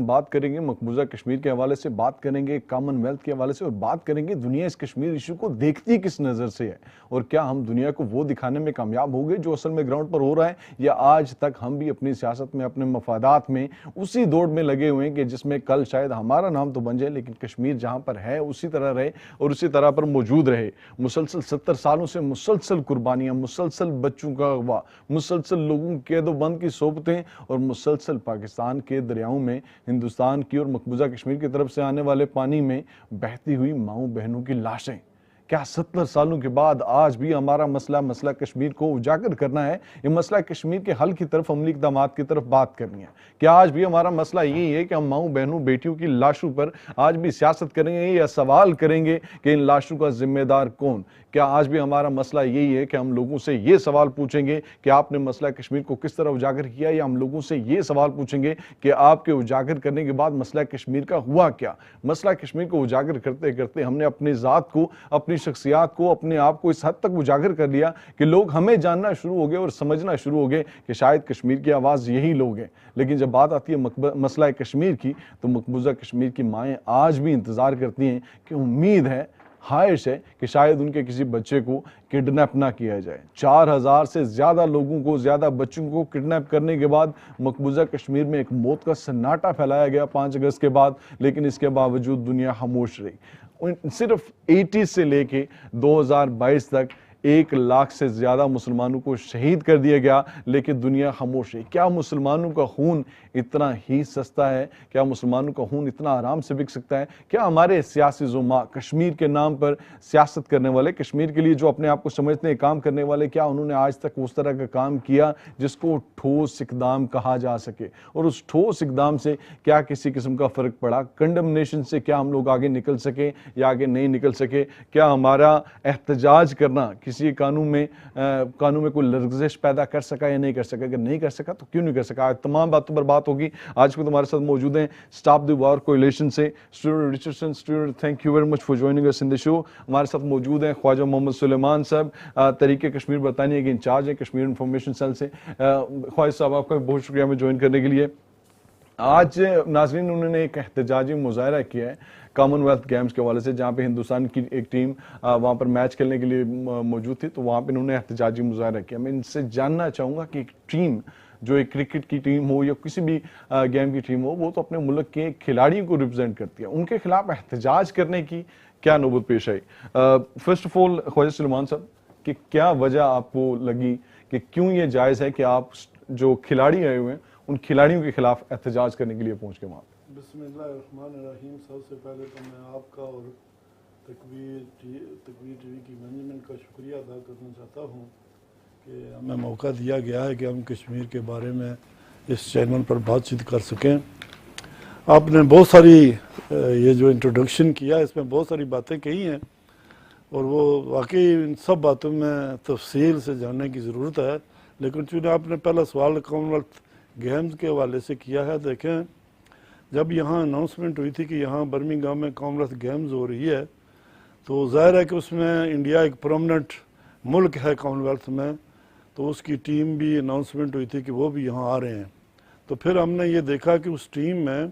بات کریں گے مقبوضہ کشمیر کے حوالے سے، بات کریں گے کامن ویلتھ کے حوالے سے، اور بات کریں گے دنیا اس کشمیر ایشو کو دیکھتی کس نظر سے ہے، اور کیا ہم دنیا کو وہ دکھانے میں کامیاب ہو گئے جو اصل میں گراؤنڈ پر ہو رہا ہے، یا آج تک ہم بھی اپنی سیاست میں اپنے مفادات میں اسی دوڑ میں لگے ہوئے ہیں کہ جس میں کل شاید ہمارا نام تو بن جائے لیکن کشمیر جہاں پر ہے اسی طرح رہے اور اسی طرح پر موجود رہے۔ مسلسل 70 سالوں سے مسلسل قربانیاں، مسلسل بچوں کا اغوا، مسلسل لوگوں کے قید و بند کی صحبتیں، اور مسلسل پاکستان کے دریاؤں میں ہندوستان کی اور مقبوضہ کشمیر کی طرف سے آنے والے پانی میں بہتی ہوئی ماؤں بہنوں کی لاشیں۔ کیا 70 سالوں کے بعد آج بھی ہمارا مسئلہ کشمیر کو اجاگر کرنا ہے؟ یہ مسئلہ کشمیر کے حل کی طرف، عملی اقدامات کی طرف بات کرنی ہے؟ کیا آج بھی ہمارا مسئلہ یہی ہے کہ ہم ماؤں بہنوں بیٹیوں کی لاشوں پر آج بھی سیاست کریں گے یا سوال کریں گے کہ ان لاشوں کا ذمہ دار کون؟ کیا آج بھی ہمارا مسئلہ یہی ہے کہ ہم لوگوں سے یہ سوال پوچھیں گے کہ آپ نے مسئلہ کشمیر کو کس طرح اجاگر کیا، یا ہم لوگوں سے یہ سوال پوچھیں گے کہ آپ کے اجاگر کرنے کے بعد مسئلہ کشمیر کا ہوا کیا؟ مسئلہ کشمیر کو اجاگر کرتے کرتے ہم نے اپنی ذات کو، اپنی شخصیات کو، اپنے آپ کو اس حد تک اجاگر کر لیا کہ لوگ ہمیں جاننا شروع ہو گئے اور سمجھنا شروع ہو گئے کہ شاید کشمیر کی آواز یہی لوگ ہیں۔ لیکن جب بات آتی ہے مسئلہ کشمیر کی تو مقبوضہ کشمیر کی مائیں آج بھی انتظار کرتی ہیں کہ امید ہے، خواہش ہے کہ شاید ان کے کسی بچے کو کڈنیپ نہ کیا جائے۔ 4000 سے زیادہ لوگوں کو، زیادہ بچوں کو کڈنیپ کرنے کے بعد مقبوضہ کشمیر میں ایک موت کا سناٹا پھیلایا گیا 5 اگست کے بعد، لیکن اس کے باوجود دنیا خاموش رہی۔ صرف 80 سے لے کے 2022 تک 1 لاکھ سے زیادہ مسلمانوں کو شہید کر دیا گیا، لیکن دنیا خاموش ہے۔ کیا مسلمانوں کا خون اتنا ہی سستا ہے؟ کیا مسلمانوں کا خون اتنا آرام سے بک سکتا ہے؟ کیا ہمارے سیاسی زعماء، کشمیر کے نام پر سیاست کرنے والے، کشمیر کے لیے جو اپنے آپ کو سمجھتے ہیں کام کرنے والے، کیا انہوں نے آج تک اس طرح کا کام کیا جس کو ٹھوس اقدام کہا جا سکے؟ اور اس ٹھوس اقدام سے کیا کسی قسم کا فرق پڑا؟ کنڈمنیشن سے کیا ہم لوگ آگے نکل سکے یا آگے نہیں نکل سکے؟ کیا ہمارا احتجاج کرنا کسی قانون میں کوئی لرزش پیدا کر سکا یا نہیں کر سکا؟ اگر نہیں کر سکا تو کیوں نہیں کر سکا؟ آج تمام باتوں پر بات ہوگی۔ آج کو تمہارے ساتھ موجود ہیں اسٹاپ دی وار کولیشن سے student Richardson. Student thank you very much for joining us in the show. ہمارے ساتھ موجود ہیں خواجہ محمد سلیمان صاحب، تحریک کشمیر برطانیہ کے انچارج ہیں کشمیر انفارمیشن سیل سے۔ خواجہ صاحب آپ کا بہت شکریہ ہمیں جوائن کرنے کے لیے۔ آج ناظرین انہوں نے ایک احتجاجی مظاہرہ کیا ہے کامن ویلتھ گیمز کے حوالے سے، جہاں پہ ہندوستان کی ایک ٹیم وہاں پر میچ کھیلنے کے لیے موجود تھی، تو وہاں پہ انہوں نے احتجاجی مظاہرہ کیا۔ میں ان سے جاننا چاہوں گا کہ ایک ٹیم، جو ایک کرکٹ کی ٹیم ہو یا کسی بھی گیم کی ٹیم ہو، وہ تو اپنے ملک کے کھلاڑیوں کو ریپرزینٹ کرتی ہے، ان کے خلاف احتجاج کرنے کی کیا نوبت پیش آئی؟ فرسٹ آف آل خواجہ سلیمان صاحب، کہ کیا وجہ آپ کو لگی کہ کیوں یہ جائز ہے کہ آپ جو کھلاڑی آئے ہوئے ہیں ان کھلاڑیوں کے خلاف احتجاج کرنے کے لیے پہنچ کے وہاں؟ بسم اللہ الرحمن الرحیم۔ سب سے پہلے تو میں آپ کا اور تکبیر ٹی وی کی مینجمنٹ کا شکریہ ادا کرنا چاہتا ہوں کہ ہمیں موقع دیا گیا ہے کہ ہم کشمیر کے بارے میں اس چینل پر بات چیت کر سکیں۔ آپ نے بہت ساری یہ جو انٹروڈکشن کیا اس میں بہت ساری باتیں کہی ہیں، اور وہ واقعی ان سب باتوں میں تفصیل سے جاننے کی ضرورت ہے، لیکن چونکہ آپ نے پہلا سوال کامن ویلتھ گیمز کے حوالے سے کیا ہے، دیکھیں جب یہاں اناؤنسمنٹ ہوئی تھی کہ یہاں برمنگھم میں کامن ویلتھ گیمز ہو رہی ہے، تو ظاہر ہے کہ اس میں انڈیا ایک پرماننٹ ملک ہے کامن ویلتھ میں، تو اس کی ٹیم بھی اناؤنسمنٹ ہوئی تھی کہ وہ بھی یہاں آ رہے ہیں۔ تو پھر ہم نے یہ دیکھا کہ اس ٹیم میں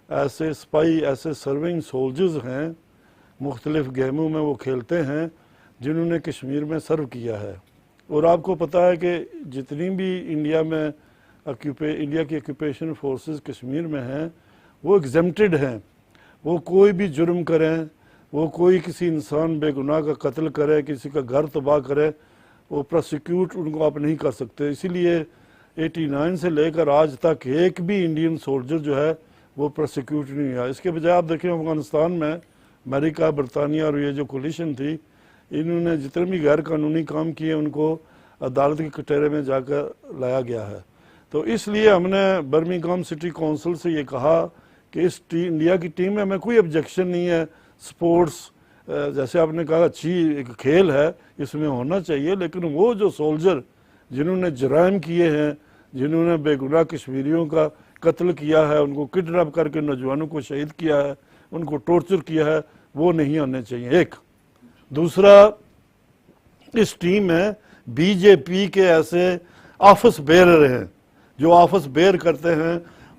ایسے سپائی، ایسے سرونگ سولجرز ہیں، مختلف گیموں میں وہ کھیلتے ہیں جنہوں نے کشمیر میں سرو کیا ہے۔ اور آپ کو پتہ ہے کہ جتنی بھی انڈیا کی آکیوپیشن فورسز کشمیر میں ہیں وہ ایگزمپٹڈ ہیں، وہ کوئی بھی جرم کریں، وہ کوئی کسی انسان بے گناہ کا قتل کرے، کسی کا گھر تباہ کرے، وہ پروسیکیوٹ ان کو آپ نہیں کر سکتے۔ اسی لیے 89 سے لے کر آج تک ایک بھی انڈین سولجر جو ہے وہ پروسیکیوٹ نہیں ہوا۔ اس کے بجائے آپ دیکھیں افغانستان میں امریکہ، برطانیہ اور یہ جو کولیشن تھی، انہوں نے جتنے بھی غیر قانونی کام کیے ان کو عدالت کے کٹہرے میں جا کر لایا گیا ہے۔ تو اس لیے ہم نے برمنگھم سٹی کونسل سے یہ کہا کہ اس انڈیا کی ٹیم میں ہمیں کوئی آبجیکشن نہیں ہے، سپورٹس جیسے آپ نے کہا اچھی ایک کھیل ہے، اس میں ہونا چاہیے، لیکن وہ جو سولجر جنہوں نے جرائم کیے ہیں، جنہوں نے بے گناہ کشمیریوں کا قتل کیا ہے، ان کو کڈنیپ کر کے نوجوانوں کو شہید کیا ہے، ان کو ٹورچر کیا ہے، وہ نہیں آنے چاہیے۔ ایک دوسرا، اس ٹیم میں بی جے پی کے ایسے آفس بیرر ہیں جو آفس بیئر کرتے ہیں،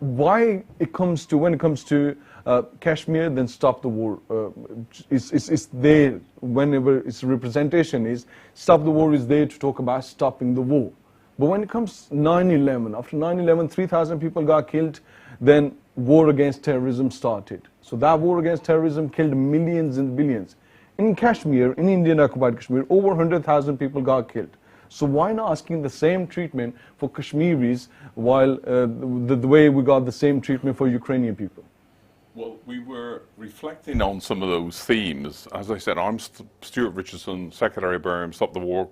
Why when it comes to Kashmir, then stop the war is there whenever its representation is stop the war is there to talk about stopping the war. But when it comes 9/11, after 9/11, 3,000 people got killed, then war against terrorism started. So that war against terrorism killed millions and billions. In Kashmir, in Indian occupied Kashmir, over 100,000 people got killed. So why not asking the same treatment for Kashmiris while the way we got the same treatment for Ukrainian people? Well, we were reflecting on some of those themes. As I said, I'm Stuart Richardson, Secretary of BIRM, Stop the War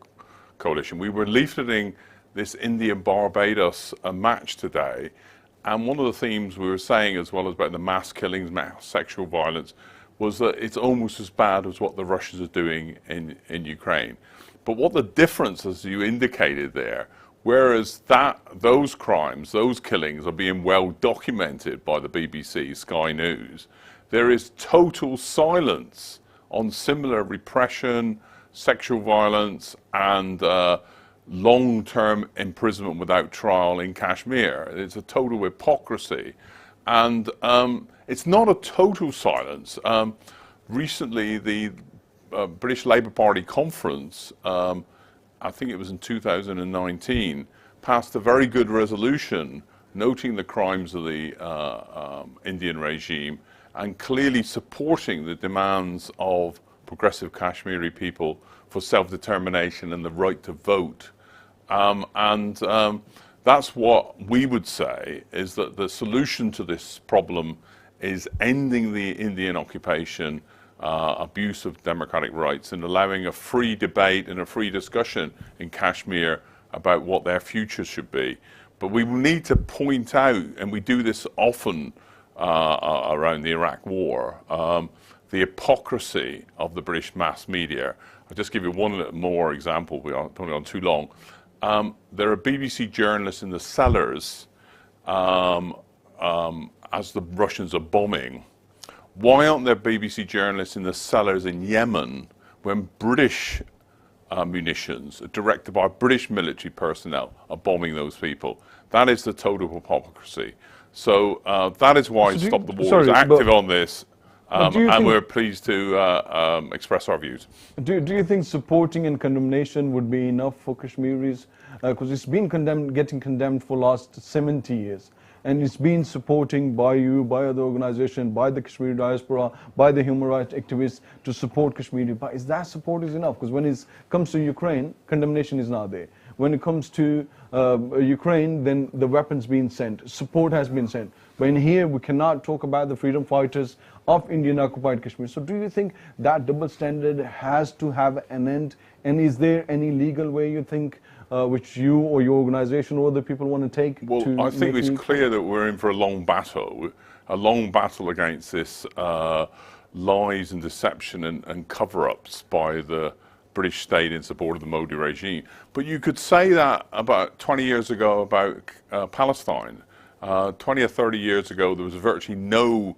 Coalition. We were leafleting this India-Barbados match today, and one of the themes we were saying, as well as about the mass killings, mass sexual violence, was that it's almost as bad as what the Russians are doing in Ukraine. But what the difference, as you indicated there, whereas those crimes, those killings are being well documented by the BBC, Sky News, there is total silence on similar repression, sexual violence and long-term imprisonment without trial in Kashmir. It's a total hypocrisy. And it's not a total silence. Recently, the British Labour Party conference, I think it was in 2019, passed a very good resolution noting the crimes of the Indian regime and clearly supporting the demands of progressive Kashmiri people for self-determination and the right to vote. That's what we would say is that the solution to this problem is ending the Indian occupation, abuse of democratic rights, and allowing a free debate and a free discussion in Kashmir about what their future should be. But we will need to point out, and we do this often around the Iraq War, the hypocrisy of the British mass media. I'll just give you one more example, we don't go on too long. There are BBC journalists in the cellars as the Russians are bombing. Why aren't there BBC journalists in the cellars in Yemen when British munitions directed by British military personnel are bombing those people? That is the total hypocrisy. So that is why Stop the War is active on this, and we're pleased to express our views. Do you think supporting and condemnation would be enough for Kashmiris? Because it's been getting condemned for the last 70 years. and it's been supporting by you, by other organizations, by the Kashmiri diaspora, by the human rights activists to support Kashmiri. But is that support is enough? Because when it comes to Ukraine, condemnation is not there. When it comes to Ukraine, then the weapons being sent, support has been sent. But in here, we cannot talk about the freedom fighters of Indian occupied Kashmir. So do you think that double standard has to have an end? And is there any legal way you think which you or your organization or other people want to take? Well, I think it's clear that we're in for a long battle against this lies and deception and cover-ups by the British state in support of the Modi regime. But you could say that about 20 years ago about Palestine. 20 or 30 years ago, there was virtually no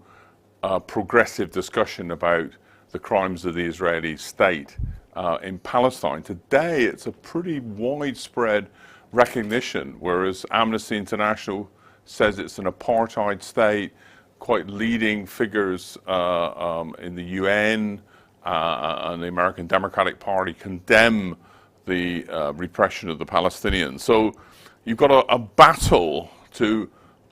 progressive discussion about the crimes of the Israeli state in Palestine. Today, it's a pretty widespread recognition, whereas Amnesty International says it's an apartheid state. Quite leading figures in the UN and the American Democratic Party condemn the repression of the Palestinians. So you've got a battle to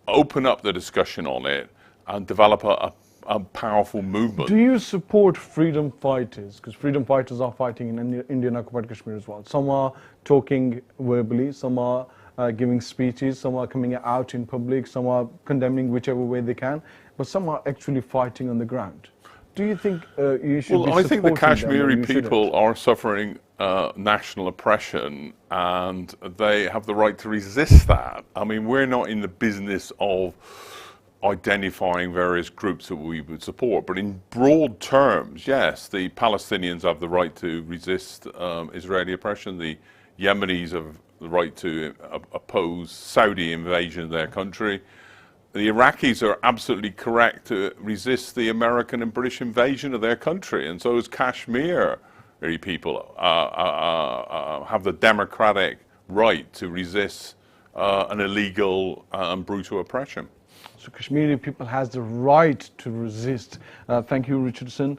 open up the discussion on it and develop a powerful movement. Do you support freedom fighters? Because freedom fighters are fighting in Indian occupied Kashmir as well. Some are talking verbally, some are giving speeches, some are coming out in public, some are condemning whichever way they can, but some are actually fighting on the ground. Do you think you should be supporting them? Well, I think the Kashmiri people are suffering national oppression, and they have the right to resist that. I mean, we're not in the business of identifying various groups that we would support, but in broad terms, yes, the Palestinians have the right to resist Israeli oppression. The Yemenis have the right to oppose Saudi invasion of their country. The Iraqis are absolutely correct to resist the American and British invasion of their country, and so is Kashmir people have the democratic right to resist an illegal and brutal oppression. So Kashmiri people has the right to resist. Thank you, Richardson.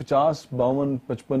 50, 52, 55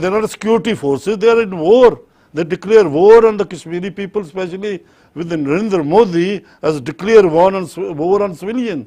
they're not security forces, they are in war. They declare war on the Kashmiri people, especially with the Narendra Modi has declared war on civilian.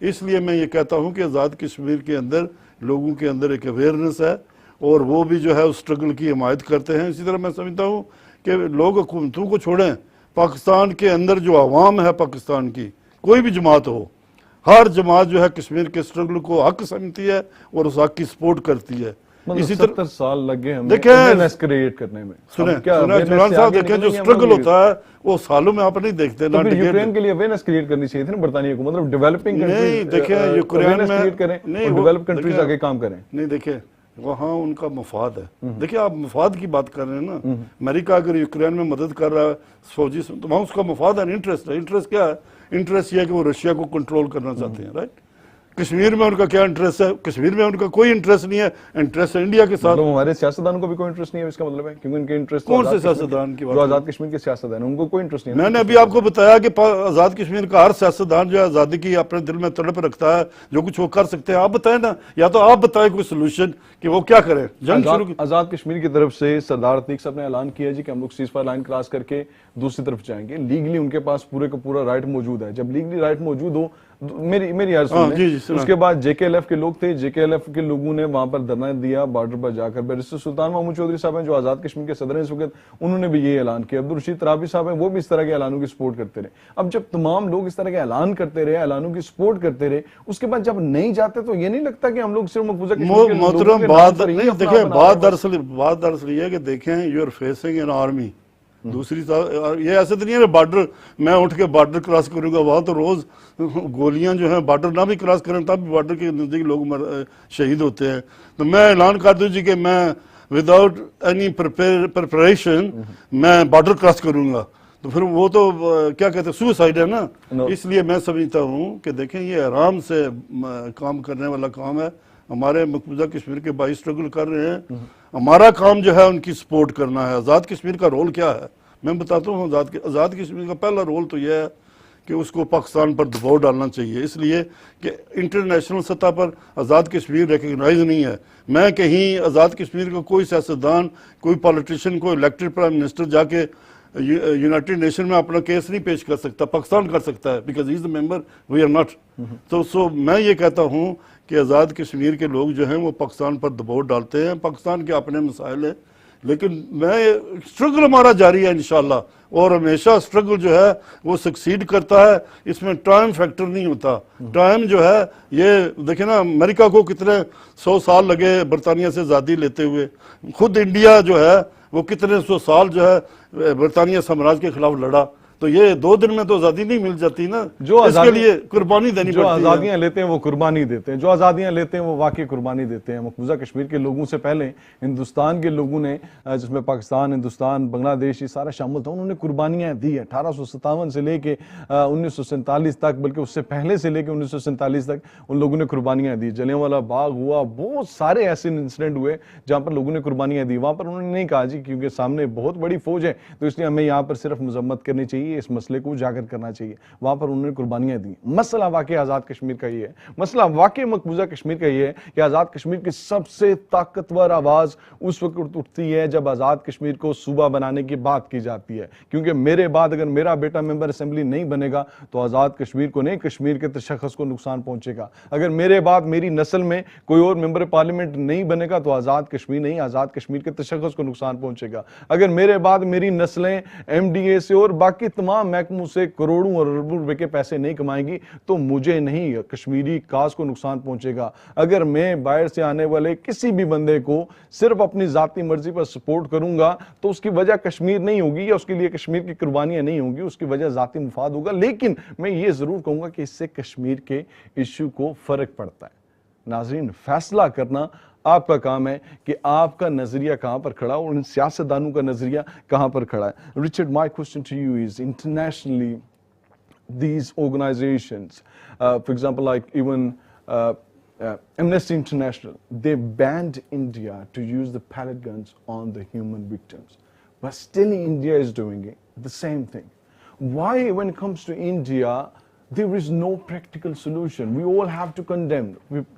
اس لیے میں یہ کہتا ہوں کہ آزاد کشمیر کے اندر لوگوں کے اندر ایک اویئرنیس ہے اور وہ بھی جو ہے اس اسٹرگل کی حمایت کرتے ہیں. اسی طرح میں سمجھتا ہوں کہ لوگ حکومتوں کو چھوڑیں, پاکستان کے اندر جو عوام ہے پاکستان کی, کوئی بھی جماعت ہو, ہر جماعت جو ہے کشمیر کے اسٹرگل کو حق سمجھتی ہے اور اس حق کی سپورٹ کرتی ہے. اسی 70 سال لگے ہمیں دیکھیں اویئرنیس کریٹ کرنے میں. سنیں جبران صاحب, دیکھیں جو اسٹرگل ہوتا ہے وہ سالوں میں آپ نہیں دیکھتے. تو پھر یوکرین کے لیے اویئرنیس کریٹ کرنی چاہیے تھی نا برطانیہ کو, مطلب ڈیولپنگ نہیں دیکھیں یوکرین میں کریٹ کریں اور ڈیولپ کنٹریز آگے کام کریں. نہیں دیکھیں وہاں ان کا مفاد ہے. دیکھیں آپ مفاد کی بات کر رہے ہیں نا, امریکہ اگر یوکرین میں مدد کر رہا ہے فوجی سے تو وہاں اس کا مفاد ہے, انٹرسٹ ہے. انٹرسٹ کیا ہے؟ انٹرسٹ یہ ہے کہ وہ رشیا کو کنٹرول کرنا چاہتے ہیں, رائٹ. کشمیر میں ان کا کیا انٹرسٹ ہے؟ کشمیر میں ان کا کوئی انٹرسٹ نہیں ہے, انٹرسٹ ہے انڈیا کے ساتھ. مطلب ہمارے سیاستدانوں کو بھی کوئی انٹرسٹ نہیں ہے اس کا مطلب ہے, کیونکہ ان کے انٹرسٹ کون سے سیاستدان کی بات؟ جو آزاد کشمیر کے سیاستدان ہیں ان کو کوئی انٹرسٹ نہیں ہے. میں نے ابھی آپ کو بتایا کہ آزاد کشمیر کا ہر سیاستدان جو ہے آزادی کی اپنے دل میں تڑپ رکھتا ہے, جو کچھ وہ کر سکتے ہیں. آپ بتائیں نا, یا تو آپ بتائیں کوئی سولوشن کہ وہ کیا کریں. جنگ شروع آزاد کشمیر کی طرف سے سردار عتیق صاحب نے اعلان کیا جی کہ ہم لوگ سیز فائر لائن کراس کر کے دوسری طرف جائیں گے. لیگلی ان کے پاس پورے کا پورا رائٹ موجود ہے. جب لیگلی رائٹ موجود ہو, میری عرض سنیں, اس کے بعد جے کے ایل ایف کے لوگ تھے, جے کے ایل ایف کے لوگوں نے وہاں پر دھرنا دیا بارڈر پر جا کر. بیرسٹر سلطان محمود چودھری صاحب ہیں جو آزاد کشمیر کے صدر ہیں اس وقت, انہوں نے بھی یہ اعلان کیا. عبدالرشید ترابی صاحب ہیں, وہ بھی اس طرح کے اعلانوں کی سپورٹ کرتے رہے. اب جب تمام لوگ اس طرح کے اعلان کرتے رہے, اعلانوں کی سپورٹ کرتے رہے, اس کے بعد جب نہیں جاتے تو یہ نہیں لگتا کہ ہم لوگ صرف مقبوضہ کشمیر کے محترم بات نہیں. دیکھیں بات دراصل یہ ہے کہ دیکھیں you are facing an army. دوسری یہ ایسے تو نہیں ہے کہ بارڈر میں اٹھ کے بارڈر کراس کروں گا, وہاں تو روز گولیاں جو ہیں بارڈر نہ بھی کراس کریں تب بھی بارڈر کے نزدیک لوگ شہید ہوتے ہیں. تو میں اعلان کر دوں جی کہ میں وداؤٹ اینی پریپریشن میں بارڈر کراس کروں گا, تو پھر وہ تو کیا کہتے ہیں سوسائڈ ہے نا. اس لیے میں سمجھتا ہوں کہ دیکھیں یہ آرام سے کام کرنے والا کام ہے. ہمارے مقبوضہ کشمیر کے بھائی اسٹرگل کر رہے ہیں, ہمارا کام جو ہے ان کی سپورٹ کرنا ہے. آزاد کشمیر کا رول کیا ہے میں بتاتا ہوں. آزاد کشمیر کا پہلا رول تو یہ ہے کہ اس کو پاکستان پر دباؤ ڈالنا چاہیے, اس لیے کہ انٹرنیشنل سطح پر آزاد کشمیر ریکگنائز نہیں ہے. میں کہیں آزاد کشمیر کا کوئی سیاستدان, کوئی پالیٹیشین, کوئی الیکٹڈ پرائم منسٹر جا کے یونائٹڈ نیشن میں اپنا کیس نہیں پیش کر سکتا. پاکستان کر سکتا ہے because he is a member, we are not. تو میں یہ کہتا ہوں کہ آزاد کشمیر کے لوگ جو ہیں وہ پاکستان پر دباؤ ڈالتے ہیں. پاکستان کے اپنے مسائل ہیں, لیکن اسٹرگل ہمارا جاری ہے انشاءاللہ, اور ہمیشہ اسٹرگل جو ہے وہ سکسیڈ کرتا ہے. اس میں ٹائم فیکٹر نہیں ہوتا. ٹائم جو ہے یہ دیکھیں نا, امریکہ کو کتنے 100 سال لگے برطانیہ سے آزادی لیتے ہوئے. خود انڈیا جو ہے وہ کتنے 100 سال جو ہے برطانیہ سامراج کے خلاف لڑا. تو یہ 2 دن میں تو آزادی نہیں مل جاتی نا, اس کے لیے قربانی دینی پڑتی ہے. جو آزادیاں لیتے ہیں وہ قربانی دیتے ہیں, جو آزادیاں لیتے ہیں وہ واقعی قربانی دیتے ہیں. مقبوضہ کشمیر کے لوگوں سے پہلے ہندوستان کے لوگوں نے, جس میں پاکستان, ہندوستان, بنگلہ دیش یہ سارا شامل تھا, انہوں نے قربانیاں دی ہیں. 1857 سے لے کے 1947 تک, بلکہ اس سے پہلے سے لے کے 1947 تک ان لوگوں نے قربانیاں دی. جلیانوالہ باغ ہوا, بہت سارے ایسے انسیڈنٹ ہوئے جہاں پر لوگوں نے قربانیاں دی. وہاں پر انہوں نے نہیں کہا جی کیونکہ سامنے بہت بڑی فوج ہے تو اس لیے ہمیں یہاں پر صرف مذمت کرنی چاہیے, اس مسئلے کو اجاگر کرنا چاہیے. وہاں پر انہوں نے قربانیاں دی. مسئلہ واقعی آزاد کشمیر کا یہ ہے, مسئلہ واقعی مقبوضہ کشمیر کا یہ ہے کہ آزاد کشمیر کی سب سے طاقتور آواز اس وقت اٹھتی ہے جب آزاد کشمیر کو صوبہ بنانے کی بات کی جاتی ہے. کیونکہ میرے بعد اگر میرا بیٹا ممبر اسمبلی نہیں بنے گا تو آزاد کشمیر کو نہیں, کشمیر کے تشخص کو نقصان پہنچے گا. اگر میرے بعد میری نسل میں کوئی اور ممبر پارلیمنٹ نہیں بنے گا تو آزاد کشمیر نہیں, آزاد کشمیر کے تشخص کو نقصان پہنچے گا. اگر میرے بعد میری نسلیں ایم ڈی اے سے اور باقی تمام محکموں سے کروڑوں اور اربوں روپے کے پیسے نہیں کمائیں گی تو مجھے نہیں, کشمیری کاز کو نقصان پہنچے گا. اگر میں باہر سے آنے والے کسی بھی بندے کو صرف اپنی ذاتی مرضی پر سپورٹ کروں گا تو اس کی وجہ کشمیر نہیں ہوگی یا اس کے لیے کشمیر کی قربانیاں نہیں ہوں گی, اس کی وجہ ذاتی مفاد ہوگا. لیکن میں یہ ضرور کہوں گا کہ اس سے کشمیر کے ایشو کو فرق پڑتا ہے. ناظرین, فیصلہ کرنا آپ کا کام ہے کہ آپ کا نظریہ کہاں پر کھڑا اور ان سیاستدانوں کا نظریہ کہاں پر کھڑا ہے. Richard, my question to you is internationally these organizations, for example, like even Amnesty International, they banned India to use the pellet guns on the human victims. But still India is doing it, the same thing. Why when it comes to India, there is no practical solution? We all have to condemn.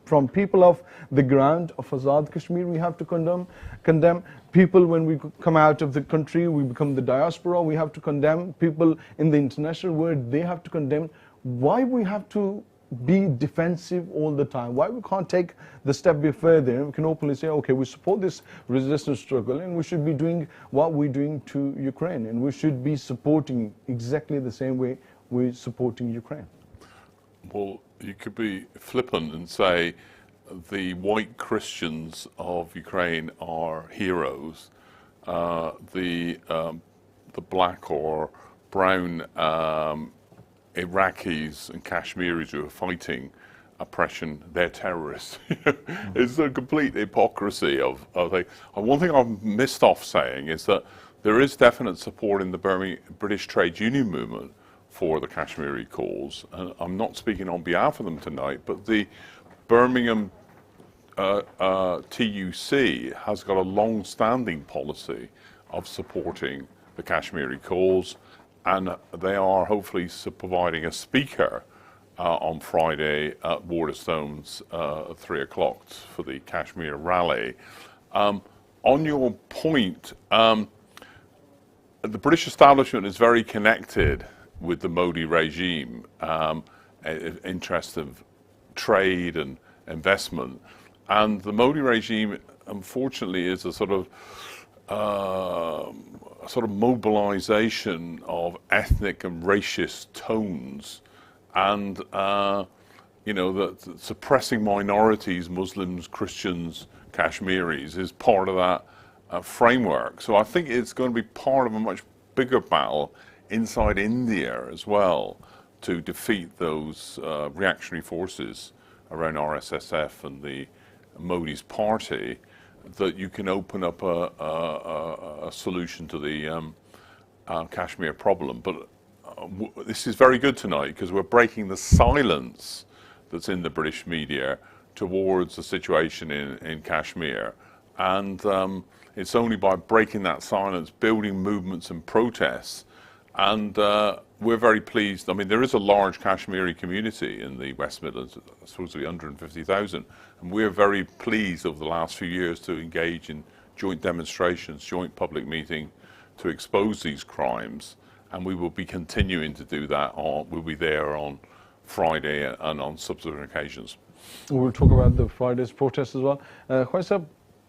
From people of the ground of Azad Kashmir, we have to condemn. People when we come out of the country, we become the diaspora, we have to condemn. People in the international world, they have to condemn. Why we have to be defensive all the time? Why we can't take the step be further? We can openly say, okay, we support this resistance struggle and we should be doing what we're doing to Ukraine, and we should be supporting exactly the same way we're supporting Ukraine. Well, you could be flippant and say the white Christians of Ukraine are heroes. The black or brown Iraqis and Kashmiris who are fighting oppression, they're terrorists. It's a complete hypocrisy of things. One thing I've missed off saying is that there is definite support in the British trade union movement for the Kashmiri cause. And I'm not speaking on behalf of them tonight, but the Birmingham TUC has got a long-standing policy of supporting the Kashmiri cause, and they are hopefully providing a speaker on Friday at Waterstones at 3 o'clock for the Kashmir rally. On your point, the British establishment is very connected with the Modi regime, interest of trade and investment. And the Modi regime, unfortunately, is a sort of mobilization of ethnic and racist tones, and that suppressing minorities, Muslims, Christians, Kashmiris, is part of that framework. So I think it's going to be part of a much bigger battle inside India as well to defeat those reactionary forces around RSSF and the Modi's party, that you can open up a solution to the Kashmir problem. But this is very good tonight because we're breaking the silence that's in the British media towards the situation in Kashmir. And it's only by breaking that silence, building movements and protests. And we're very pleased. I mean, there is a large Kashmiri community in the West Midlands, supposed to be 150,000. And we're very pleased over the last few years to engage in joint demonstrations, joint public meeting to expose these crimes. And we will be continuing to do that. We'll be there on Friday and on subsequent occasions. We'll talk about the Friday's protest as well. Khwaj sahab,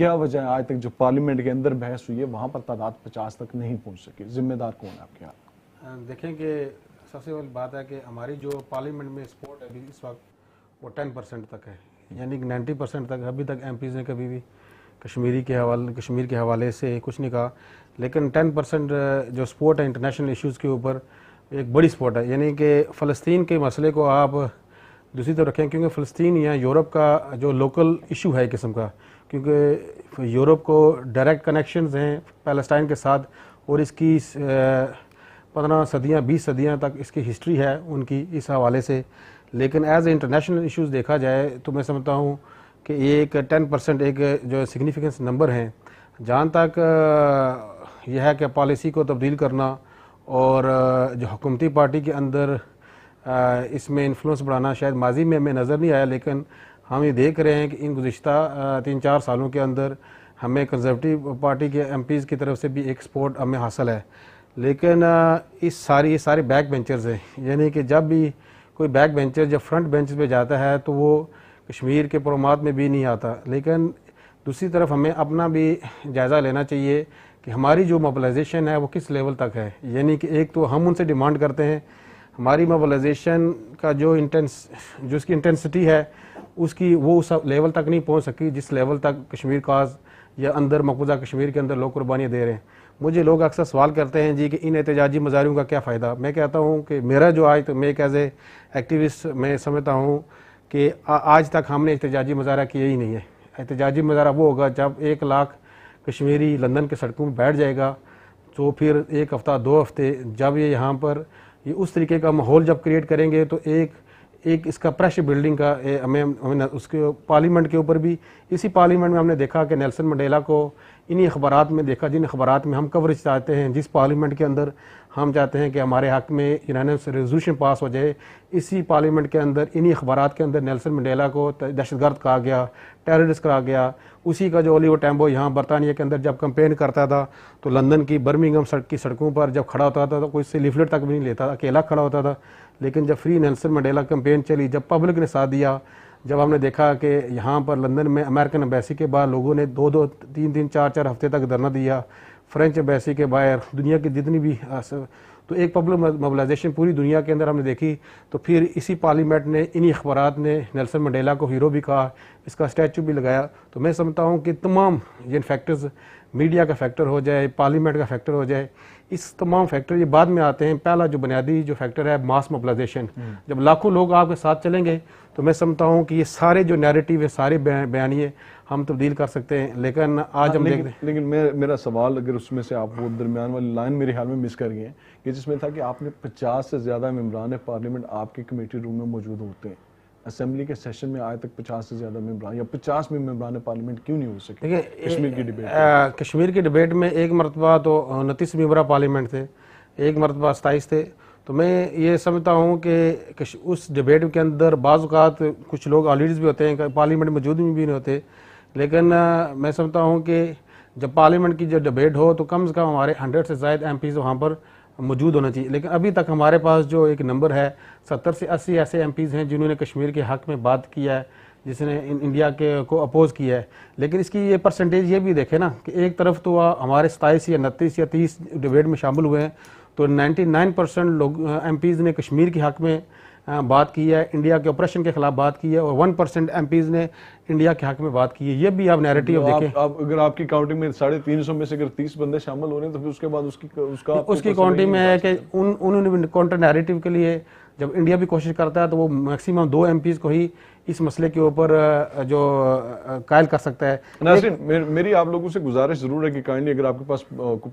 کیا وجہ ہے آج تک جو parliament کے اندر بحث ہوئی ہے وہاں پر تعداد 50 تک نہیں پہنچ سکی؟ ذمہ دار کون ہے آپ کے یہاں؟ دیکھیں کہ سب سے بڑی بات ہے کہ ہماری جو پارلیمنٹ میں سپورٹ ہے ابھی اس وقت وہ 10% تک ہے، یعنی کہ 90% تک ابھی تک ایم پیز نے کبھی بھی کشمیر کے حوالے سے کچھ نہیں کہا، لیکن 10% جو سپورٹ ہے انٹرنیشنل ایشوز کے اوپر ایک بڑی سپورٹ ہے، یعنی کہ فلسطین کے مسئلے کو آپ دوسری طرف رکھیں، کیونکہ فلسطین یا یورپ کا جو لوکل ایشو ہے ایک قسم کا، کیونکہ یورپ کو ڈائریکٹ کنیکشنز ہیں پیلسٹائن کے ساتھ اور اس کی 15 صدیاں 20 صدیاں تک اس کی ہسٹری ہے ان کی اس حوالے سے، لیکن ایز اے انٹرنیشنل ایشوز دیکھا جائے تو میں سمجھتا ہوں کہ ایک 10% ایک جو سگنیفیکنس نمبر ہیں، جہاں تک یہ ہے کہ پالیسی کو تبدیل کرنا اور جو حکومتی پارٹی کے اندر اس میں انفلوئنس بڑھانا شاید ماضی میں ہمیں نظر نہیں آیا، لیکن ہم یہ دیکھ رہے ہیں کہ ان گزشتہ 3-4 سالوں کے اندر ہمیں کنزرویٹو پارٹی کے ایم پیز کی طرف سے بھی ایک سپورٹ ہمیں حاصل ہے، لیکن یہ سارے بیک بینچرز ہیں، یعنی کہ جب بھی کوئی بیک بینچر جب فرنٹ بینچ پہ جاتا ہے تو وہ کشمیر کے پروگرامات میں بھی نہیں آتا، لیکن دوسری طرف ہمیں اپنا بھی جائزہ لینا چاہیے کہ ہماری جو موبلائزیشن ہے وہ کس لیول تک ہے، یعنی کہ ایک تو ہم ان سے ڈیمانڈ کرتے ہیں ہماری موبلائزیشن کا جو اس کی انٹینسٹی ہے وہ اس لیول تک نہیں پہنچ سکی جس لیول تک کشمیر کاز یا اندر مقبوضہ کشمیر کے اندر لوگ قربانیاں دے رہے ہیں۔ مجھے لوگ اکثر سوال کرتے ہیں جی کہ ان احتجاجی مظاہروں کا کیا فائدہ؟ میں کہتا ہوں کہ میرا جو آج میں ایک ایز اے ایکٹیوسٹ میں سمجھتا ہوں کہ آج تک ہم نے احتجاجی مظاہرہ کیا ہی نہیں ہے۔ احتجاجی مظاہرہ وہ ہوگا جب 1 لاکھ کشمیری لندن کے سڑکوں میں بیٹھ جائے گا، تو پھر 1 ہفتہ 2 ہفتے جب یہ یہاں پر یہ اس طریقے کا ماحول جب کریٹ کریں گے تو ایک اس کا پریشر بلڈنگ کا ہمیں اس کے پارلیمنٹ کے اوپر بھی، اسی پارلیمنٹ میں ہم نے دیکھا کہ نیلسن منڈیلا کو انہی اخبارات میں دیکھا جن اخبارات میں ہم کوریج چاہتے ہیں، جس پارلیمنٹ کے اندر ہم چاہتے ہیں کہ ہمارے حق میں یونانیمس ریزولوشن پاس ہو جائے، اسی پارلیمنٹ کے اندر انہی اخبارات کے اندر نیلسن منڈیلا کو دہشت گرد کہا گیا، ٹیررسٹ کہا گیا۔ اسی کا جو اولیور ٹیمبو یہاں برطانیہ کے اندر جب کمپین کرتا تھا تو لندن کی برمنگھم کی سڑکوں پر جب کھڑا ہوتا تھا تو کوئی سے لیفلیٹ تک بھی نہیں لیتا تھا، اکیلا کھڑا ہوتا تھا، لیکن جب فری نیلسن منڈیلا کمپین چلی، جب پبلک نے ساتھ دیا، جب ہم نے دیکھا کہ یہاں پر لندن میں امریکن ایمبیسی کے باہر لوگوں نے 2-2 3-3 4-4 ہفتے تک دھرنا دیا، فرینچ ایمبیسی کے باہر، دنیا کی جتنی بھی تو ایک پبلک موبلائزیشن پوری دنیا کے اندر ہم نے دیکھی، تو پھر اسی پارلیمنٹ نے انہی اخبارات نے نیلسن منڈیلا کو ہیرو بھی کہا، اس کا اسٹیچو بھی لگایا۔ تو میں سمجھتا ہوں کہ تمام یہ فیکٹرز، میڈیا کا فیکٹر ہو جائے، پارلیمنٹ کا فیکٹر ہو جائے، اس تمام فیکٹر یہ بعد میں آتے ہیں۔ پہلا جو بنیادی جو فیکٹر ہے ماس موبلائزیشن، جب لاکھوں لوگ آپ کے ساتھ چلیں گے تو میں سمجھتا ہوں کہ یہ سارے جو نیریٹیو ہے، سارے بیانیے ہم تبدیل کر سکتے ہیں، لیکن آج ہم دیکھتے ہیں۔ لیکن میرا سوال اگر اس میں سے آپ وہ درمیان والی لائن میرے خیال میں مس کر گئے ہیں کہ جس میں تھا کہ آپ نے 50 سے زیادہ ممبران پارلیمنٹ آپ کے کمیٹی روم میں موجود ہوتے ہیں، اسمبلی کے سیشن میں آج تک 50 سے زیادہ ممبران یا 50 میں ممبران پارلیمنٹ کیوں نہیں ہو سکے کشمیر کی ڈیبیٹ؟ کشمیر کی ڈیبیٹ میں ایک مرتبہ تو 29 ممبران پارلیمنٹ تھے، ایک مرتبہ 27 تھے، تو میں یہ سمجھتا ہوں کہ اس ڈیبیٹ کے اندر بعض اوقات کچھ لوگ آلیڈرز بھی ہوتے ہیں کہ پارلیمنٹ موجود بھی نہیں ہوتے، لیکن میں سمجھتا ہوں کہ جب پارلیمنٹ کی جو ڈیبیٹ ہو تو کم سے کم ہمارے 100 سے زائد ایم پیز وہاں پر موجود ہونا چاہیے، لیکن ابھی تک ہمارے پاس جو ایک نمبر ہے 70 سے 80 ایسے ایم پیز ہیں جنہوں نے کشمیر کے حق میں بات کیا ہے، جس نے انڈیا کو اپوز کیا ہے، لیکن اس کی یہ پرسنٹیج یہ بھی دیکھیں نا کہ ایک طرف تو ہمارے 27 یا 29 یا 30 ڈیبیٹ میں شامل ہوئے ہیں، تو 99% لوگ ایم پیز نے کشمیر کے حق میں بات کی ہے، انڈیا کے آپریشن کے خلاف بات کی ہے، اور 1% ایم پیز نے انڈیا کے حق میں بات کی ہے۔ یہ بھی آپ نیریٹیو دیکھیں، اگر آپ کی کاؤنٹنگ میں 350 میں سے اگر 30 بندے شامل ہو رہے ہیں تو پھر اس کے بعد اس کی کاؤنٹنگ میں ہے کہ انہوں نے کاؤنٹر نیریٹیو کے لیے جب انڈیا بھی کوشش کرتا ہے تو وہ میکسیمم 2 ایم پیز کو ہی اس مسئلے کے اوپر جو قائل کر سکتا ہے۔ ناظرین، میری آپ لوگوں سے گزارش ضرور ہے کہ کائنڈلی اگر آپ کے پاس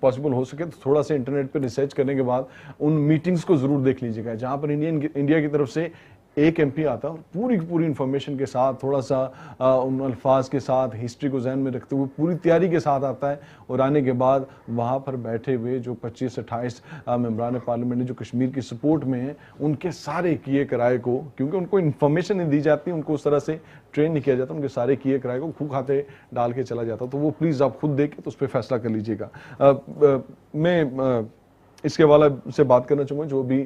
پاسبل ہو سکے تو تھوڑا سا انٹرنیٹ پہ ریسرچ کرنے کے بعد ان میٹنگز کو ضرور دیکھ لیجیے گا جہاں پر انڈیا کی طرف سے ایک ایم پی آتا ہے اور پوری کی پوری انفارمیشن کے ساتھ، تھوڑا سا ان الفاظ کے ساتھ، ہسٹری کو ذہن میں رکھتے ہوئے پوری تیاری کے ساتھ آتا ہے، اور آنے کے بعد وہاں پر بیٹھے ہوئے جو 25-28 ممبران پارلیمنٹ جو کشمیر کی سپورٹ میں ہیں، ان کے سارے کیے کرائے کو، کیونکہ ان کو انفارمیشن نہیں دی جاتی، ان کو اس طرح سے ٹرین نہیں کیا جاتا، ان کے سارے کیے کرائے کو کھو کھاتے ڈال کے چلا جاتا، تو وہ پلیز آپ خود دیکھیں تو اس پہ فیصلہ کر لیجیے گا۔ میں اس کے حوالے سے بات کرنا چاہوں گا جو بھی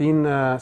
3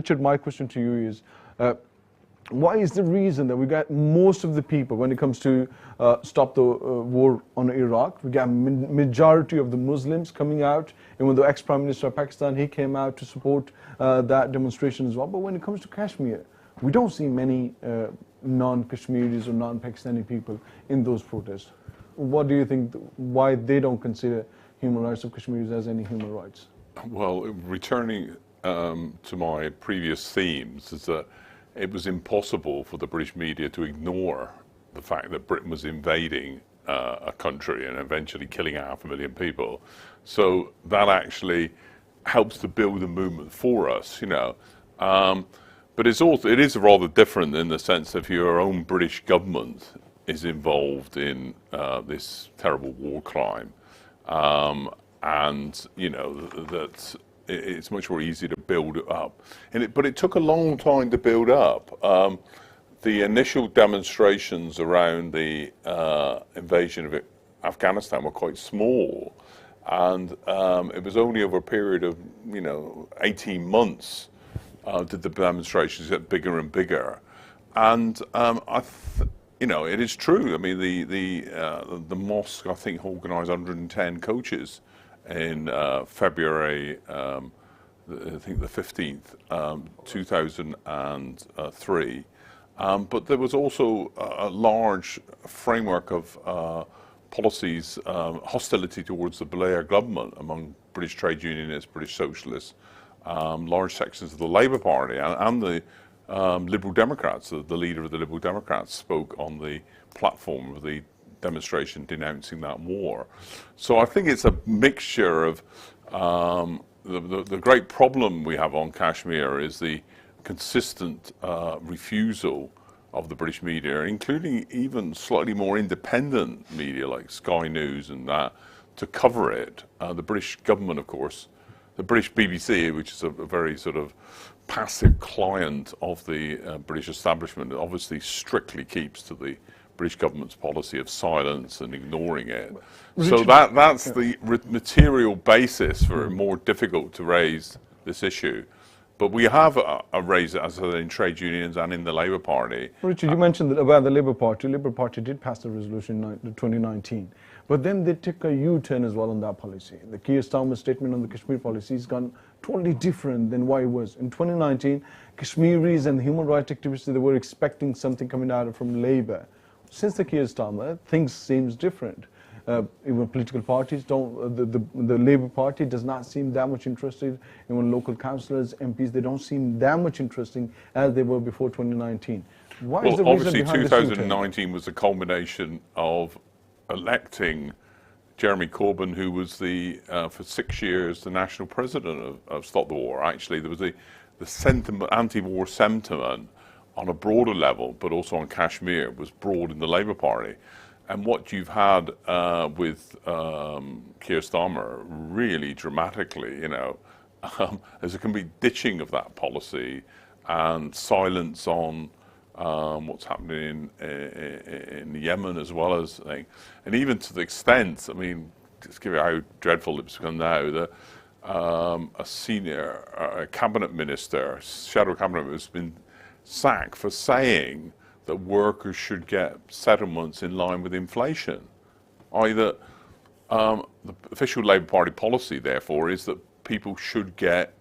Richard, my question to you is, why is the reason that we got most of the people when it comes to stop the war on Iraq? We got majority of the Muslims coming out, even though ex-Prime Minister of Pakistan, he came out to support that demonstration as well. But when it comes to Kashmir, we don't see many non-Kashmiris or non-Pakistani people in those protests. What do you think, why they don't consider human rights of Kashmiris as any human rights? Well, returning to my previous themes, is that it was impossible for the British media to ignore the fact that Britain was invading a country and eventually killing 500,000 people. So that actually helps to build a movement for us, you know. But it is rather different in the sense that your own British government is involved in this terrible war crime, and you know that it's much more easy to build it up. But it took a long time to build up. The initial demonstrations around the invasion of Afghanistan were quite small, and it was only over a period of 18 months did the demonstrations get bigger and bigger. And it is true. I mean, the mosque, I think, organised 110 coaches in February, I think the 15th, 2003. But there was also a large framework of policies, hostility towards the Blair government among British trade unionists, British socialists, large sections of the Labour Party, and the Liberal Democrats. The leader of the Liberal Democrats spoke on the platform of the demonstration denouncing that war. So I think it's a mixture of the great problem we have on Kashmir is the consistent refusal of the British media, including even slightly more independent media like Sky News and that, to cover it. The British government, of course, the British BBC, which is a very sort of passive client of the British establishment, obviously strictly keeps to the British government's policy of silence and ignoring it. So that's the material basis for it more difficult to raise this issue. But we have raised it, as I said, in trade unions and in the Labour Party. Richard, you mentioned about the Labour Party. Labour Party did pass the resolution in 2019. But then they took a U-turn as well on that policy. The Keir Starmer statement on the Kashmir policy has gone totally different than what it was. In 2019, Kashmiris and human rights activists, they were expecting something coming out from Labour. Since the Keir Starmer, things seems different. Even political parties don't, the Labour Party does not seem that much interested. Even local councillors, MPs, they don't seem that much interesting as they were before 2019. Why is the reason obviously behind 2019 was a culmination of electing Jeremy Corbyn, who was for 6 years the national president of Stop the War. Actually, there was the sentiment, anti-war sentiment on a broader level, but also on Kashmir, was broad in the Labour Party. And what you've had with Keir Starmer really dramatically, there's a complete ditching of that policy and silence on what's happening in Yemen as well as, and even to the extent, I mean, just give you how dreadful it's become now, that a senior cabinet minister, shadow cabinet minister, has been sacked for saying that workers should get settlements in line with inflation. Either the official Labour Party policy, therefore, is that people should get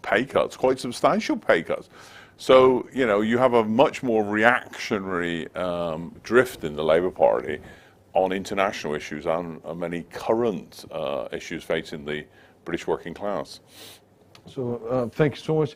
pay cuts, quite substantial pay cuts. So, you have a much more reactionary drift in the Labour Party on international issues and many current issues facing the British working class. So, thank you so much.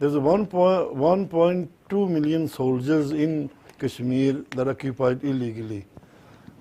there's 1.2 million soldiers in Kashmir that are occupied illegally.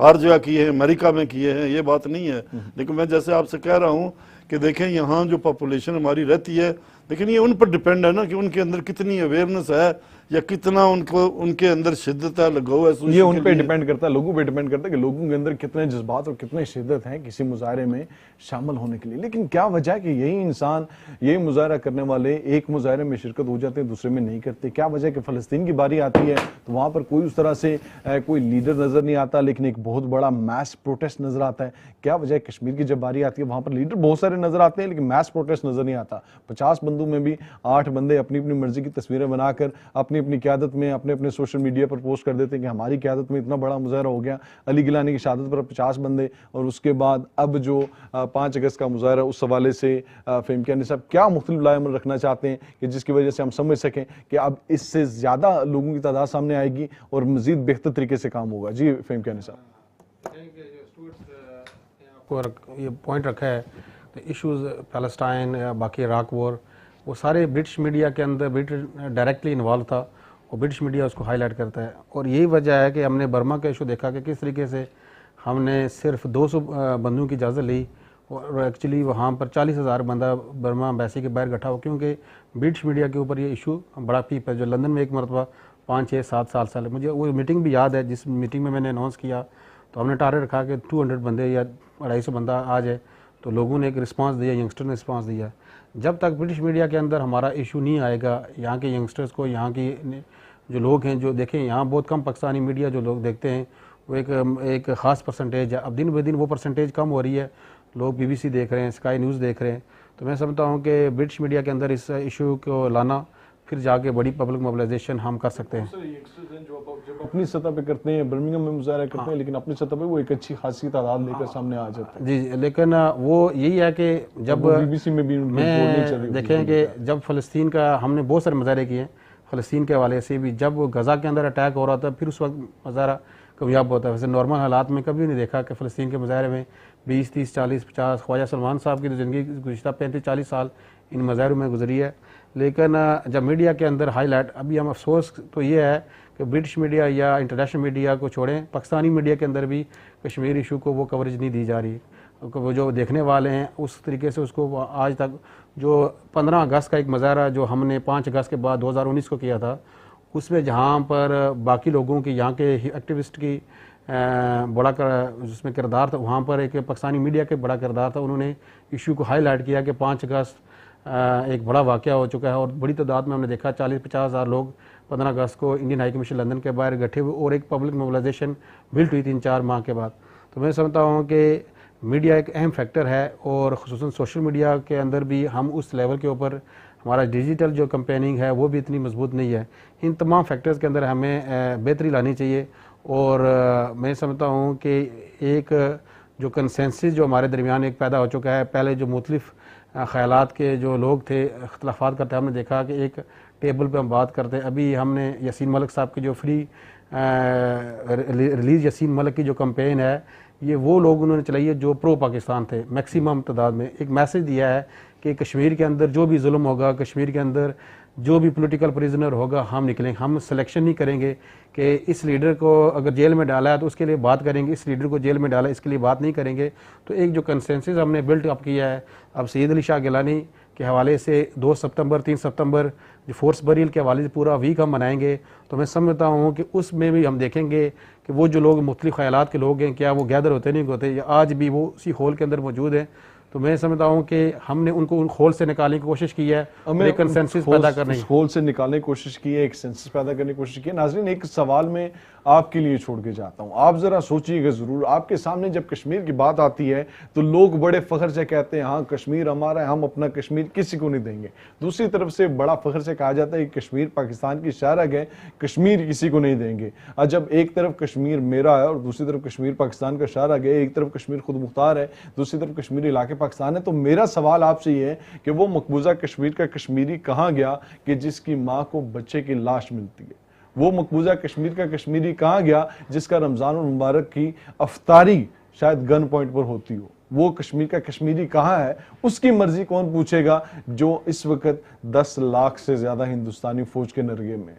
ہر جگہ کیے ہیں، امریکہ میں کیے ہیں، یہ بات نہیں ہے. لیکن میں جیسے آپ سے کہہ رہا ہوں کہ دیکھیں یہاں جو پاپولیشن ہماری رہتی ہے، لیکن یہ ان پر ڈیپینڈ ہے نا کہ ان کے اندر کتنی اویئرنس ہے یا کتنا ان کے اندر شدت ہے، لگاؤ ہے. یہ ان پہ ڈیپینڈ کرتا ہے، لوگوں پہ ڈیپینڈ کرتا ہے کہ لوگوں کے اندر کتنے جذبات اور کتنے شدت ہیں کسی مظاہرے میں شامل ہونے کے لیے. لیکن کیا وجہ ہے کہ یہی انسان، یہی مظاہرہ کرنے والے ایک مظاہرے میں شرکت ہو جاتے ہیں، دوسرے میں نہیں کرتے؟ کیا وجہ ہے کہ فلسطین کی باری آتی ہے تو وہاں پر کوئی اس طرح سے کوئی لیڈر نظر نہیں آتا، لیکن ایک بہت بڑا میس پروٹیسٹ نظر آتا ہے؟ کیا وجہ ہے کشمیر کی جب باری آتی ہے وہاں پر لیڈر بہت سارے نظر آتے ہیں لیکن میس پروٹیسٹ نظر نہیں آتا؟ 50 بندوں میں بھی 8 بندے اپنی اپنی مرضی کی تصویریں بنا کر اپنی اپنی قیادت میں اپنے اپنے سوشل میڈیا پر پوسٹ کر دیتے ہیں کہ ہماری قیادت میں اتنا بڑا مظاہرہ ہو گیا. علی گیلانی کی شہادت پر 50 بندے، اور اس کے بعد اب جو 5 اگست کا مظاہرہ، اس حوالے سے فہیم کیانی صاحب کیا مختلف لائے عمل رکھنا چاہتے ہیں کہ جس کی وجہ سے ہم سمجھ سکیں کہ اب اس سے زیادہ لوگوں کی تعداد سامنے آئے گی اور مزید بہتر طریقے سے کام ہوگا؟ جی فہیم کیانی صاحب. کو یہ پوائنٹ رکھا ہے ایشوز پیلسٹائن، باقی عراق وار، وہ سارے برٹش میڈیا کے اندر ڈائریکٹلی انوالو تھا اور برٹش میڈیا اس کو ہائی لائٹ کرتا ہے. اور یہی وجہ ہے کہ ہم نے برما کا ایشو دیکھا کہ کس طریقے سے ہم نے صرف 200 بندوں کی اجازت لی اور ایکچولی وہاں پر 40,000 بندہ برما امبیسی کے باہر اکٹھا ہو، کیونکہ برٹش میڈیا کے اوپر یہ ایشو بڑا پیپ ہے. جو لندن میں ایک مرتبہ 5، 6، 7 سال مجھے وہ میٹنگ بھی یاد ہے جس میٹنگ میں نے اناؤنس کیا تو ہم نے ٹارگیٹ رکھا کہ 200 بندے یا 250 بندہ آ جائے. تو لوگوں نے ایک رسپانس دیا، ینگسٹر نے رسپانس دیا. جب تک برٹش میڈیا کے اندر ہمارا ایشو نہیں آئے گا، یہاں کے ینگسٹرز کو، یہاں کی جو لوگ ہیں جو دیکھیں یہاں بہت کم پاکستانی میڈیا جو لوگ دیکھتے ہیں وہ ایک خاص پرسنٹیج ہے. اب دن بہ دن وہ پرسنٹیج کم ہو رہی ہے، لوگ BBC دیکھ رہے ہیں، اسکائی نیوز دیکھ رہے ہیں. تو میں سمجھتا ہوں کہ برٹش میڈیا کے اندر اس ایشو کو لانا، پھر جا کے بڑی پبلک موبلائزیشن ہم کر سکتے ہیں. جب اپنی سطح پہ کرتے ہیں، برمنگھم میں مظاہرہ کرتے ہیں، لیکن اپنی سطح پہ وہ ایک اچھی خاصی تعداد لے کر سامنے آ جاتے ہیں. جی لیکن وہ یہی ہے کہ جب BBC میں بھی دیکھیں کہ جب فلسطین کا ہم نے بہت سارے مظاہرے کیے ہیں فلسطین کے حوالے سے بھی، جب غزہ کے اندر اٹیک ہو رہا تھا پھر اس وقت مظاہرہ کامیاب ہوتا ہے. ویسے نارمل حالات میں کبھی نہیں دیکھا کہ فلسطین کے مظاہرے میں 20، 30، 40، 50 خواجہ سلمان صاحب کی تو زندگی گزشتہ 35، 40 سال ان مظاہروں میں گزری ہے. لیکن جب میڈیا کے اندر ہائی لائٹ، ابھی ہم افسوس تو یہ ہے کہ برٹش میڈیا یا انٹرنیشنل میڈیا کو چھوڑیں، پاکستانی میڈیا کے اندر بھی کشمیر ایشو کو وہ کوریج نہیں دی جا رہی. وہ جو دیکھنے والے ہیں اس طریقے سے اس کو آج تک جو 15 اگست کا ایک مظاہرہ جو ہم نے 5 اگست کے بعد 2019 کو کیا تھا، اس میں جہاں پر باقی لوگوں کی، یہاں کے ایکٹیوسٹ کی بڑا جس میں کردار تھا، وہاں پر ایک پاکستانی میڈیا کے بڑا کردار تھا. انہوں نے ایشو کو ہائی لائٹ کیا کہ 5 اگست ایک بڑا واقعہ ہو چکا ہے اور بڑی تعداد میں ہم نے دیکھا 40-50 ہزار لوگ 15 اگست کو انڈین ہائی کمیشن لندن کے باہر اکٹھے ہوئے اور ایک پبلک موبلائزیشن بلٹ ہوئی 3-4 ماہ کے بعد. تو میں سمجھتا ہوں کہ میڈیا ایک اہم فیکٹر ہے اور خصوصاً سوشل میڈیا کے اندر بھی ہم اس لیول کے اوپر، ہمارا ڈیجیٹل جو کمپیننگ ہے وہ بھی اتنی مضبوط نہیں ہے. ان تمام فیکٹرز کے اندر ہمیں بہتری لانی چاہیے. اور میں سمجھتا ہوں کہ ایک جو کنسنسس جو ہمارے درمیان ایک پیدا ہو چکا ہے، پہلے جو مختلف خیالات کے جو لوگ تھے اختلافات کرتے، ہم نے دیکھا کہ ایک ٹیبل پہ ہم بات کرتے ہیں. ابھی ہم نے یاسین ملک صاحب کی جو فری ریلیز یاسین ملک کی جو کمپین ہے، یہ وہ لوگ انہوں نے چلائی ہے جو پرو پاکستان تھے میکسیمم تعداد میں. ایک میسج دیا ہے کہ کشمیر کے اندر جو بھی ظلم ہوگا، کشمیر کے اندر جو بھی پولیٹیکل پریزنر ہوگا، ہم نکلیں، ہم سلیکشن نہیں کریں گے کہ اس لیڈر کو اگر جیل میں ڈالا ہے تو اس کے لیے بات کریں گے، اس لیڈر کو جیل میں ڈالا ہے اس کے لیے بات نہیں کریں گے. تو ایک جو کنسنسس ہم نے بلٹ اپ کیا ہے. اب سید علی شاہ گیلانی کے حوالے سے 2 ستمبر 3 ستمبر جو فورس بریل کے حوالے سے پورا ویک ہم منائیں گے. تو میں سمجھتا ہوں کہ اس میں بھی ہم دیکھیں گے کہ وہ جو لوگ مختلف خیالات کے لوگ ہیں کیا وہ گیدر ہوتے نہیں ہوتے، یا آج بھی وہ اسی ہول کے اندر موجود ہیں. تو میں سمجھتا ہوں کہ ہم نے ان کو ان خول سے نکالنے کی کوشش کی ہے، ایک کنسنسس پیدا کرنے کی خول سے نکالنے کی کوشش کی ہے، ایک کنسنسس پیدا کرنے کی کوشش کی ہے. ناظرین ایک سوال میں آپ کے لیے چھوڑ کے جاتا ہوں، آپ ذرا سوچئے گا ضرور. آپ کے سامنے جب کشمیر کی بات آتی ہے تو لوگ بڑے فخر سے کہتے ہیں ہاں کشمیر ہمارا ہے، ہم اپنا کشمیر کسی کو نہیں دیں گے. دوسری طرف سے بڑا فخر سے کہا جاتا ہے کہ کشمیر پاکستان کی شاہراہ ہے، کشمیر کسی کو نہیں دیں گے. جب ایک طرف کشمیر میرا ہے اور دوسری طرف کشمیر پاکستان کا شاہراہ ہے، ایک طرف کشمیر خود مختار ہے، دوسری طرف کشمیری علاقے پاکستان ہے، تو میرا سوال آپ سے یہ ہے کہ وہ مقبوضہ کشمیر کا کشمیری کہاں گیا کہ جس کی ماں کو بچے کی لاش ملتی ہے؟ وہ مقبوضہ کشمیر کا کشمیری کہاں گیا جس کا رمضان المبارک کی افطاری شاید گن پوائنٹ پر ہوتی ہو؟ وہ کشمیر کا کشمیری کہاں ہے؟ اس کی مرضی کون پوچھے گا جو اس وقت 10 لاکھ سے زیادہ ہندوستانی فوج کے نرغے میں ہے؟